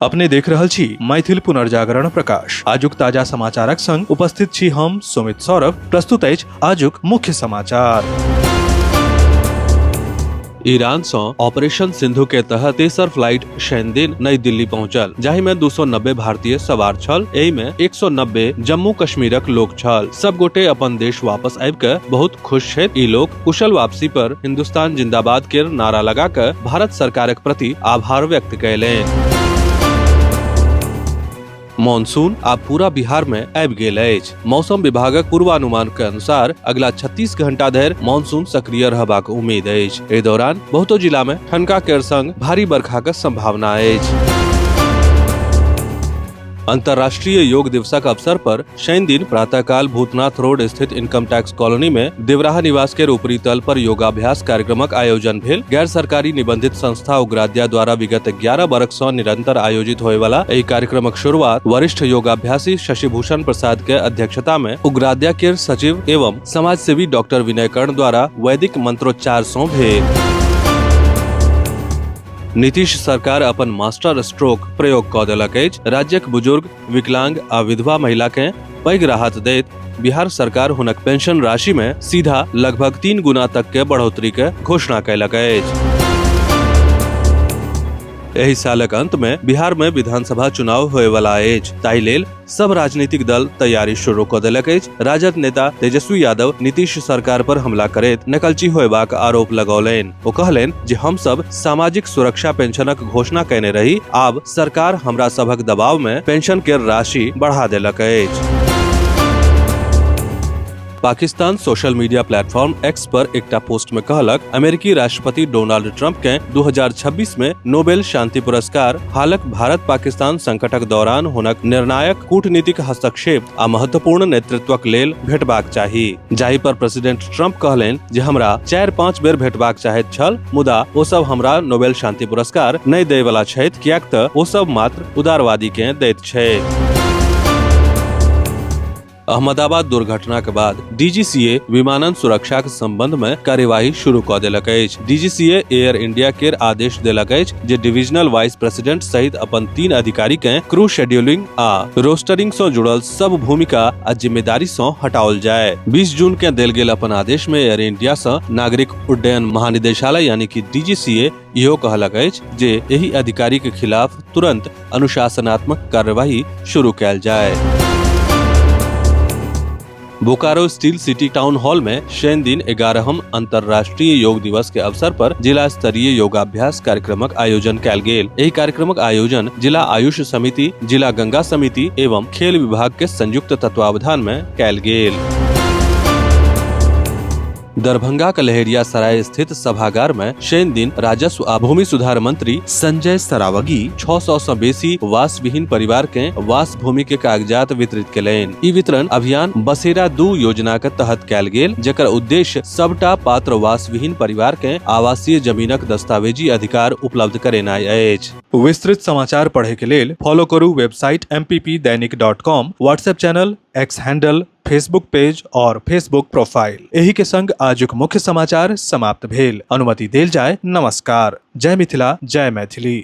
अपने देख रहल छी मैथिल पुनर्जागरण प्रकाश। आजुक ताजा समाचारक संग उपस्थित छी हम सुमित सौरभ। प्रस्तुत अछि आजुक मुख्य समाचार। ईरान सँ ऑपरेशन सिंधु के तहत तेसर फ्लाइट शनि दिन नई दिल्ली पहुंचल, जाहि में 290 भारतीय सवार छल। एहि में 190 जम्मू कश्मीरक लोक छल। सब गोटे अपन देश वापस आबि के बहुत खुश छथि। ई लोक कुशल वापसी पर हिंदुस्तान जिंदाबाद के नारा लगा के भारत सरकारक प्रति आभार व्यक्त कयलनि। मॉनसून आब पूरा बिहार में आबि गेल अछि। मौसम विभागक पूर्वानुमान के अनुसार अगला 36 घंटा धरि मॉनसून सक्रिय रहबाक उम्मीद अछि। एहि दौरान बहुतो जिला में ठनका के संग भारी बरखा के संभावना अछि। अंतर्राष्ट्रीय योग दिवसक अवसर पर शनि दिन प्रातःकाल भूतनाथ रोड स्थित इनकम टैक्स कॉलोनी में देवराहा निवास के ऊपरी तल पर योगाभ्यास कार्यक्रमक आयोजन भेल। गैर सरकारी निबंधित संस्था उग्राद्या द्वारा विगत 11 वर्ष सँ निरंतर आयोजित होय वाला एहि कार्यक्रमक शुरुआत वरिष्ठ योगाभ्यासी शशिभूषण प्रसाद के अध्यक्षता में उग्राद्या के सचिव एवं समाज सेवी डॉक्टर विनय कर्ण द्वारा वैदिक मंत्रोच्चार सँ भेल। नीतीश सरकार अपन मास्टर स्ट्रोक प्रयोग कऽ देलक अछि। राज्यक बुजुर्ग, विकलांग आ विधवा महिला के पैघ राहत दैत बिहार सरकार हुनक पेंशन राशि में सीधा लगभग 3 गुना तक के बढ़ोतरी के घोषणा कयलक अछि। एहि सालक अंत में बिहार में विधानसभा चुनाव होय वाला अछि, ताहि लेल सब राजनीतिक दल तैयारी शुरू कऽ देलक अछि। राजद नेता तेजस्वी यादव नीतीश सरकार पर हमला करैत नकलची होयबाक आरोप लगौलनि। ओ कहलनि जे हम सब सामाजिक सुरक्षा पेंशनक घोषणा कयने रही, आब सरकार हमरा सभक दबाव में पेंशन के राशि बढ़ा देलक अछि। Pakistan social media platform x पर एकटा पोस्ट में कहलक, अमेरिकी राष्ट्रपति डोनाल्ड ट्रंप के 2026 में नोबेल शांति पुरस्कार हालक भारत पाकिस्तान संकटक दौरान हुनक निर्णायक कूटनीतिक हस्तक्षेप आ महत्वपूर्ण नेतृत्वक लेल भेटबाक चाही। जाहि पर प्रेसिडेंट ट्रंप कहलनि जे हमरा 4-5 बेर भेटबाक चाहैत छल, मुदा ओ सब हमरा नोबेल शांति पुरस्कार नहि दै वाला छथि, कियाक तऽ ओ सब मात्र उदारवादी के दैत छथि। अहमदाबाद दुर्घटना के बाद डीजीसीए विमानन सुरक्षा के संबंध में कार्यवाही शुरू कऽ देलक अछि। डीजीसीए एयर इंडिया के आदेश देलक अछि जे डिविजनल वाइस प्रेसिडेंट सहित अपन 3 अधिकारी के क्रू शेड्यूलिंग आ रोस्टरिंग सँ जुड़ल सब भूमिका आ जिम्मेदारी सँ हटाओल जाय। 20 जून के देल गेल अपन आदेश में एयर इंडिया सँ नागरिक उड्डयन महानिदेशालय यानी कि डीजीसीए इहो कहलक अछि जे एहि अधिकारी के खिलाफ तुरंत अनुशासनात्मक कार्यवाही शुरू कयल जाय। Bokaro steel city town hall में शनि दिन 11हम अंतर्राष्ट्रीय योग दिवस के अवसर पर जिला स्तरीय योगाभ्यास कार्यक्रमक आयोजन कयल गेल। एहि कार्यक्रमक आयोजन जिला आयुष समिति, जिला गंगा समिति एवं खेल विभाग के संयुक्त तत्वावधान में कयल गेल। दरभंगा के लहेरिया सराय स्थित सभागार में शनि दिन राजस्व आ भूमि सुधार मंत्री संजय सरावगी 600 सँ बेसी वास विहीन परिवार के वास भूमि के कागजात वितरित केलनि। ई वितरण अभियान बसेरा 2 योजना के तहत कयल गेल, जेकर उद्देश्य सबटा पात्र वास विहीन परिवार के आवासीय जमीनक दस्तावेजी अधिकार उपलब्ध करेनाइ अछि। विस्तृत समाचार पढ़े के लेल फॉलो करू website mppdainik.com, WhatsApp channel, x handle, Facebook page और फेसबुक प्रोफाइल। एही के संग आजुक मुख्य समाचार समाप्त भेल। अनुमति देल जाय। नमस्कार। जय मिथिला, जय मैथिली।